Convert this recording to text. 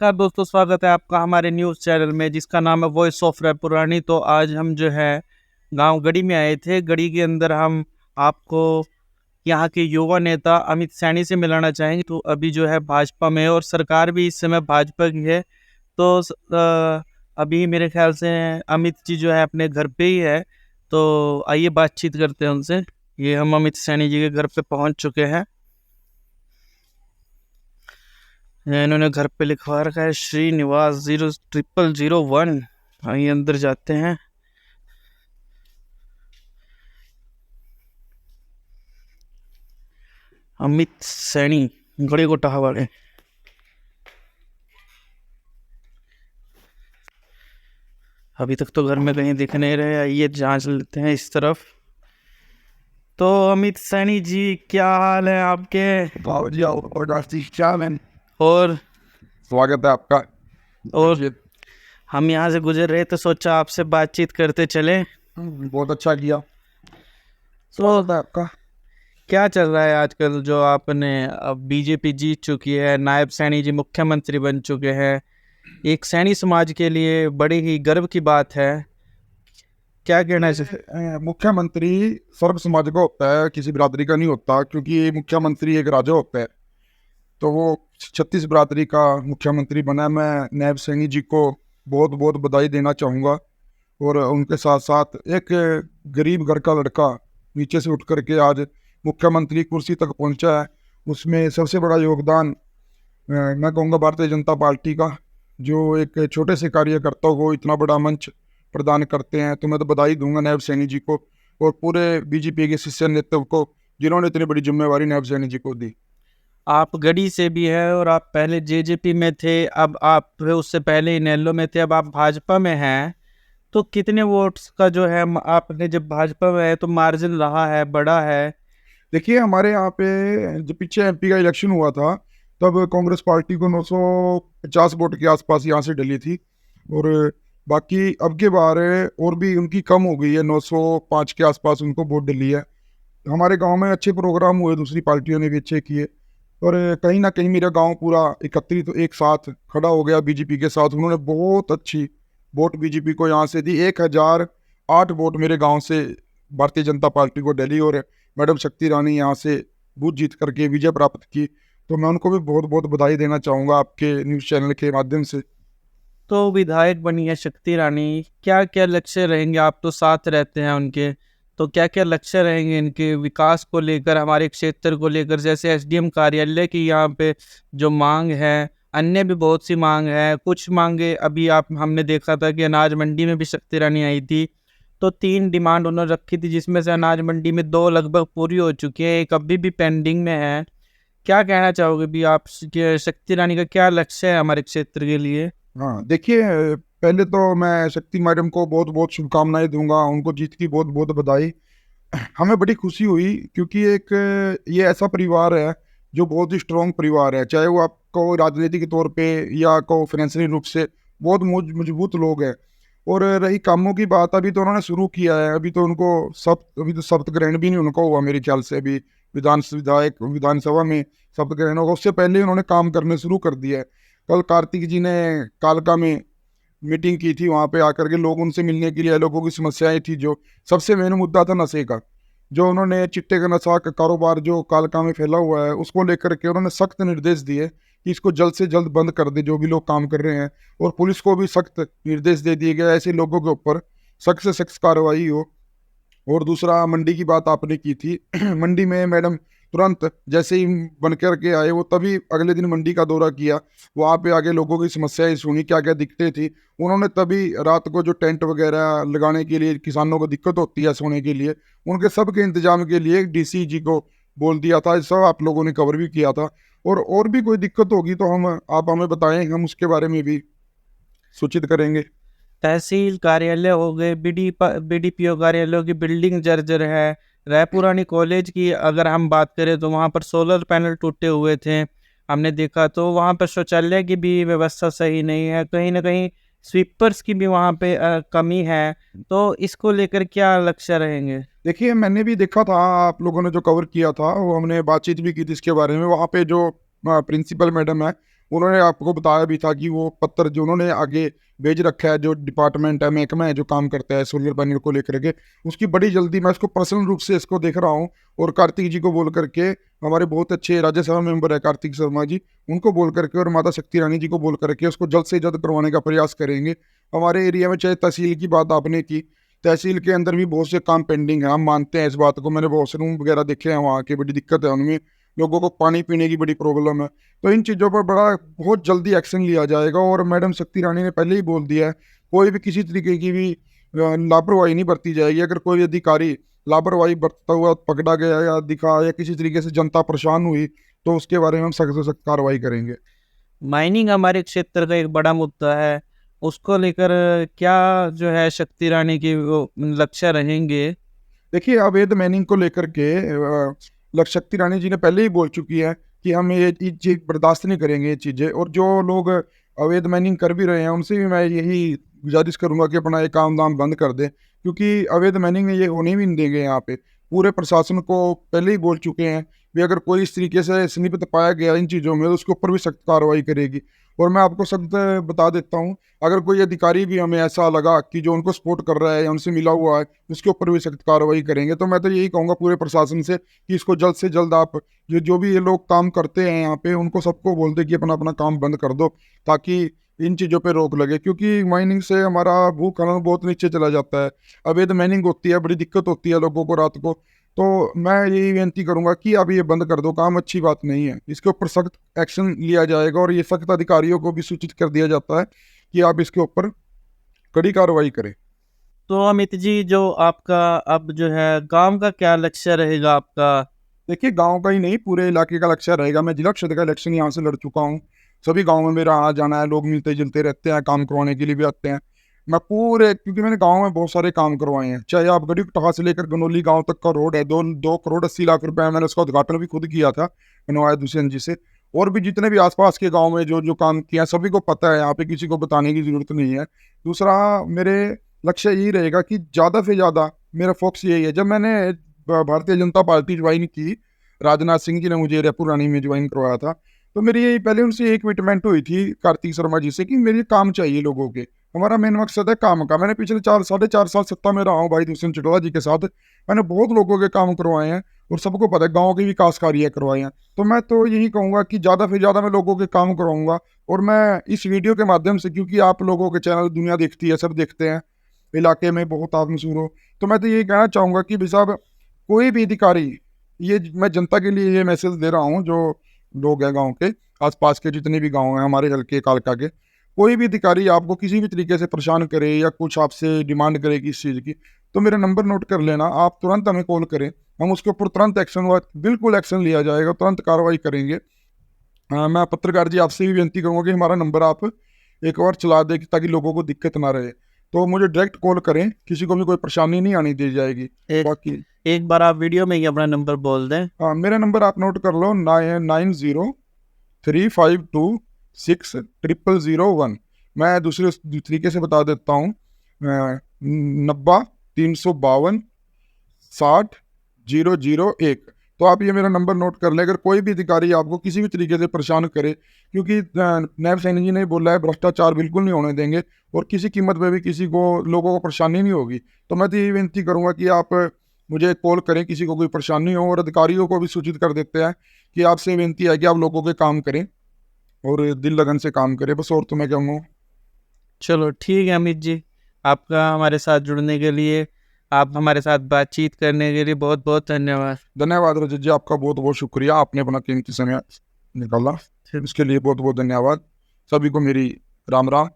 नमस्कार दोस्तों, स्वागत है आपका हमारे न्यूज़ चैनल में जिसका नाम है वॉइस ऑफ रायपुरानी। तो आज हम जो है गांव गढ़ी में आए थे। गढ़ी के अंदर हम आपको यहाँ के युवा नेता अमित सैनी से मिलाना चाहेंगे। तो अभी जो है भाजपा में है और सरकार भी इस समय भाजपा की है। तो अभी मेरे ख्याल से अमित जी जो है अपने घर पे ही है। तो आइए बातचीत करते हैं उनसे। ये हम अमित सैनी जी के घर पे पहुँच चुके हैं। इन्होंने घर पे लिखवा रखा है श्रीनिवास 00001। आइए अंदर जाते हैं। अमित सैनी गड़े गोटा वाले। अभी तक तो घर में कहीं दिख नहीं रहे। आइए जांच लेते हैं इस तरफ। तो अमित सैनी जी, क्या हाल है आपके? और स्वागत है आपका। और हम यहाँ से गुजर रहे तो सोचा आपसे बातचीत करते चले। बहुत अच्छा किया। तो आपका क्या चल रहा है आजकल? जो आपने अब बीजेपी जीत चुकी है, नायब सैनी जी मुख्यमंत्री बन चुके हैं। एक सैनी समाज के लिए बड़ी ही गर्व की बात है। क्या कहना चाहिए? मुख्यमंत्री सर्व समाज का होता है, किसी बिरादरी का नहीं होता, क्योंकि मुख्यमंत्री एक राजा होता है। तो वो 36 बिरादरी का मुख्यमंत्री बना है। मैं नायब सैनी जी को बहुत बहुत बधाई देना चाहूँगा। और उनके साथ साथ एक गरीब घर का लड़का नीचे से उठ करके आज मुख्यमंत्री कुर्सी तक पहुंचा है। उसमें सबसे बड़ा योगदान मैं कहूँगा भारतीय जनता पार्टी का, जो एक छोटे से कार्यकर्ता को इतना बड़ा मंच प्रदान करते हैं। तो मैं तो बधाई दूंगा नायब सैनी जी को और पूरे बीजेपी के शीर्ष नेतृत्व को, जिन्होंने इतनी बड़ी जिम्मेवारी नायब सैनी जी को दी। आप गढ़ी से भी है और आप पहले जेजेपी में थे, अब आप उससे पहले इनेलो में थे, अब आप भाजपा में हैं। तो कितने वोट्स का जो है आपने जब भाजपा में है तो मार्जिन रहा है, बड़ा है? देखिए, हमारे यहाँ पे जब पीछे एमपी का इलेक्शन हुआ था तब कांग्रेस पार्टी को 950 वोट के आसपास यहाँ से डली थी। और बाकी अब के बार और भी उनकी कम हो गई है, 905 के आसपास उनको वोट डली है। हमारे गांव में अच्छे प्रोग्राम हुए, दूसरी पार्टियों ने भी अच्छे किए। और कहीं ना कहीं मेरा गांव पूरा एकत्रित एक साथ खड़ा हो गया बीजेपी के साथ। उन्होंने बहुत अच्छी वोट बीजेपी को यहाँ से दी। 1008 वोट मेरे गांव से भारतीय जनता पार्टी को डली और मैडम शक्ति रानी यहाँ से बूथ जीत करके विजय प्राप्त की। तो मैं उनको भी बहुत बहुत बधाई देना चाहूँगा आपके न्यूज़ चैनल के माध्यम से। तो विधायक बनी है शक्ति रानी, क्या क्या लक्ष्य रहेंगे? आप तो साथ रहते हैं उनके, तो क्या क्या लक्ष्य रहेंगे इनके विकास को लेकर, हमारे क्षेत्र को लेकर? जैसे एसडीएम कार्यालय की यहाँ पे जो मांग है, अन्य भी बहुत सी मांग है। कुछ मांगे अभी आप हमने देखा था कि अनाज मंडी में भी शक्ति रानी आई थी, तो 3 डिमांड उन्होंने रखी थी, जिसमें से अनाज मंडी में 2 लगभग पूरी हो चुकी है, एक अभी भी पेंडिंग में है। क्या कहना चाहोगे भी आप कि शक्ति रानी का क्या लक्ष्य है हमारे क्षेत्र के लिए? हाँ, देखिए, पहले तो मैं शक्ति मैडम को बहुत बहुत शुभकामनाएं दूंगा, उनको जीत की बहुत बहुत बधाई। हमें बड़ी खुशी हुई क्योंकि एक ये ऐसा परिवार है जो बहुत ही स्ट्रॉन्ग परिवार है, चाहे वो आपको राजनीतिक तौर पे या को फाइनेंशियली रूप से बहुत मजबूत लोग हैं। और रही कामों की बात, अभी तो उन्होंने शुरू किया है। अभी तो शपथ ग्रहण भी नहीं उनका हुआ मेरे ख्याल से। अभी विधानसभा में शपथ ग्रहण होगा, उससे पहले ही उन्होंने काम करने शुरू कर दिया है। कल कार्तिक जी ने कालका में मीटिंग की थी, वहाँ पे आकर के लोग उनसे मिलने के लिए, लोगों की समस्याएं थी। जो सबसे मेन मुद्दा था नशे का, जो उन्होंने चिट्टे का नशा का कारोबार जो कालका में फैला हुआ है, उसको लेकर के उन्होंने सख्त निर्देश दिए कि इसको जल्द से जल्द बंद कर दे जो भी लोग काम कर रहे हैं। और पुलिस को भी सख्त निर्देश दे दिए गए, ऐसे लोगों के ऊपर सख्त से सख्त कार्रवाई हो। और दूसरा, मंडी की बात आपने की थी। मंडी में मैडम तुरंत जैसे ही बन कर के आए, वो तभी अगले दिन मंडी का दौरा किया। वहाँ पे आगे लोगों की समस्याएं सुनी, क्या क्या दिक्कतें थी। उन्होंने तभी रात को जो टेंट वगैरह लगाने के लिए किसानों को दिक्कत होती है सोने के लिए, उनके सब के इंतजाम के लिए डीसी जी को बोल दिया था। सब आप लोगों ने कवर भी किया था। और भी कोई दिक्कत होगी तो आप हमें बताएं, हम उसके बारे में भी सूचित करेंगे। तहसील कार्यालय हो गए, बीडीपीओ कार्यालयों की बिल्डिंग जर्जर है। रायपुरानी कॉलेज की अगर हम बात करें तो वहाँ पर सोलर पैनल टूटे हुए थे, हमने देखा। तो वहाँ पर शौचालय की भी व्यवस्था सही नहीं है, कहीं ना कहीं स्वीपर्स की भी वहाँ पे कमी है। तो इसको लेकर क्या लक्ष्य रहेंगे? देखिए, मैंने भी देखा था, आप लोगों ने जो कवर किया था, वो हमने बातचीत भी की थी इसके बारे में। वहाँ पे जो प्रिंसिपल मैडम है, उन्होंने आपको बताया भी था कि वो पत्र जो उन्होंने आगे भेज रखा है, जो डिपार्टमेंट है, महकमा है जो काम करता है सोलर पैनल को लेकर के, उसकी बड़ी जल्दी मैं इसको पर्सनल रूप से इसको देख रहा हूँ। और कार्तिक जी को बोल करके, हमारे बहुत अच्छे राज्यसभा मेंबर है कार्तिक शर्मा जी, उनको बोल करके और माता शक्ति रानी जी को बोल करके उसको जल्द से जल्द करवाने का प्रयास करेंगे। हमारे एरिया में चाहे तहसील की बात आपने की, तहसील के अंदर भी बहुत से काम पेंडिंग है, हम मानते हैं इस बात को। मैंने बहुत से रूम वगैरह देखे हैं वहाँ की, बड़ी दिक्कत है उनमें, लोगों को पानी पीने की बड़ी प्रॉब्लम है। तो इन चीज़ों पर बड़ा बहुत जल्दी एक्शन लिया जाएगा। और मैडम शक्ति रानी ने पहले ही बोल दिया है, कोई भी किसी तरीके की भी लापरवाही नहीं बरती जाएगी। अगर कोई अधिकारी लापरवाही बरतता हुआ पकड़ा गया या दिखा, या किसी तरीके से जनता परेशान हुई, तो उसके बारे में हम सख्त से सख्त कार्रवाई करेंगे। माइनिंग हमारे क्षेत्र का एक बड़ा मुद्दा है, उसको लेकर क्या जो है शक्ति रानी की वो लक्ष्य रहेंगे? देखिए, अवैध मैनिंग को लेकर के शक्ति रानी जी ने पहले ही बोल चुकी है कि हम ये चीज़ बर्दाश्त नहीं करेंगे ये चीज़ें। और जो लोग अवैध मैनिंग कर भी रहे हैं, उनसे भी मैं यही गुजारिश करूंगा कि अपना ये काम दाम बंद कर दें, क्योंकि अवैध मैनिंग ये होने भी नहीं देंगे यहाँ पे। पूरे प्रशासन को पहले ही बोल चुके हैं भी अगर कोई इस तरीके से स्निग्ध पाया गया इन चीज़ों में, तो उसके ऊपर भी सख्त कार्रवाई करेगी। और मैं आपको सख्त बता देता हूँ, अगर कोई अधिकारी भी हमें ऐसा लगा कि जो उनको सपोर्ट कर रहा है या उनसे मिला हुआ है, उसके ऊपर भी सख्त कार्रवाई करेंगे। तो मैं तो यही कहूँगा पूरे प्रशासन से कि इसको जल्द से जल्द आप, जो भी ये लोग काम करते हैं यहाँ पे, उनको सबको बोल दे कि अपना अपना काम बंद कर दो, ताकि इन चीज़ों पे रोक लगे। क्योंकि माइनिंग से हमारा भू खनन बहुत नीचे चला जाता है, अवैध माइनिंग होती है, बड़ी दिक्कत होती है लोगों को रात को। तो मैं यही विनती करूंगा कि अब ये बंद कर दो, काम अच्छी बात नहीं है। इसके ऊपर सख्त एक्शन लिया जाएगा और ये सख्त अधिकारियों को भी सूचित कर दिया जाता है कि आप इसके ऊपर कड़ी कार्रवाई करें। तो अमित जी, जो आपका अब जो है गांव का क्या लक्ष्य रहेगा आपका? देखिए, गांव का ही नहीं, पूरे इलाके का लक्ष्य रहेगा। मैं जिला क्षेत्र का इलेक्शन यहाँ से लड़ चुका हूँ, सभी गाँव में मेरा आना जाना है, लोग मिलते जुलते रहते हैं, काम करवाने के लिए भी आते हैं। मैं पूरे, क्योंकि मैंने गांव में बहुत सारे काम करवाए हैं, चाहे आप गड़ी कटहा से लेकर गनौली गांव तक का रोड है, 2 करोड़ 80 लाख रुपए मैंने उसका उद्घाटन भी खुद किया था बनवाया दुष्यंत जी से। और भी जितने भी आसपास के गांव में जो जो काम किया, सभी को पता है, यहाँ पे किसी को बताने की जरूरत नहीं है। दूसरा, मेरे लक्ष्य यही रहेगा कि ज़्यादा से ज़्यादा, मेरा फोकस यही है। जब मैंने भारतीय जनता पार्टी ज्वाइन की, राजनाथ सिंह जी ने मुझे रेपू रानी में ज्वाइन करवाया था, तो मेरी यही पहले उनसे एक कमिटमेंट हुई थी कार्तिक शर्मा जी से कि मेरे काम चाहिए लोगों के। हमारा मेन मकसद है काम का। मैंने पिछले 4 साढ़े 4 साल सत्ता में रहा हूँ भाई दुष्यंत चौटाला जी के साथ, मैंने बहुत लोगों के काम करवाए हैं और सबको पता है, गाँव के विकास कार्य करवाए हैं। तो मैं तो यही कहूँगा कि ज़्यादा से ज़्यादा मैं लोगों के काम करवाऊँगा। और मैं इस वीडियो के माध्यम से, क्योंकि आप लोगों के चैनल दुनिया देखती है, सब देखते हैं, इलाके में बहुत आप मशहूर हो, तो मैं तो यही कहना चाहूँगा कि भाई साहब, कोई भी अधिकारी, ये मैं जनता के लिए ये मैसेज दे रहा हूँ, जो लोग हैं गांव के आसपास के, जितने भी गांव हैं हमारे हल्के कालका के, कोई भी अधिकारी आपको किसी भी तरीके से परेशान करे या कुछ आपसे डिमांड करे किसी चीज़ की, तो मेरा नंबर नोट कर लेना, आप तुरंत हमें कॉल करें, हम उसके ऊपर तुरंत एक्शन, बिल्कुल एक्शन लिया जाएगा, तुरंत कार्रवाई करेंगे। मैं पत्रकार जी आपसे भी विनती करूँगा कि हमारा नंबर आप एक बार चला दें, ताकि लोगों को दिक्कत ना रहे। तो मुझे डायरेक्ट कॉल करें, किसी को भी कोई परेशानी नहीं आनी दी जाएगी। एक बाकी एक बार आप वीडियो में ही अपना नंबर बोल दें। हाँ, मेरा नंबर आप नोट कर लो, 9035260001। मैं दूसरे तरीके से बता देता हूँ, 90 352 60 001। तो आप ये मेरा नंबर नोट कर लें। अगर कोई भी अधिकारी आपको किसी भी तरीके से परेशान करे, क्योंकि नायब सैनी जी ने बोला है भ्रष्टाचार बिल्कुल नहीं होने देंगे और किसी कीमत पे भी किसी को, लोगों को परेशानी नहीं होगी। तो मैं तो ये विनती करूँगा कि आप मुझे कॉल करें, किसी को कोई परेशानी हो। और अधिकारियों को भी सूचित कर देते हैं कि आपसे विनती है कि आप लोगों के काम करें और दिल लगन से काम करें, बस। और तो मैं कहूँगा। चलो ठीक है अमित जी, आपका हमारे साथ जुड़ने के लिए, आप हमारे साथ बातचीत करने के लिए बहुत बहुत धन्यवाद। धन्यवाद रजत जी, आपका बहुत बहुत शुक्रिया, आपने अपना कीमती समय निकाला, इसके लिए बहुत बहुत धन्यवाद। सभी को मेरी राम राम।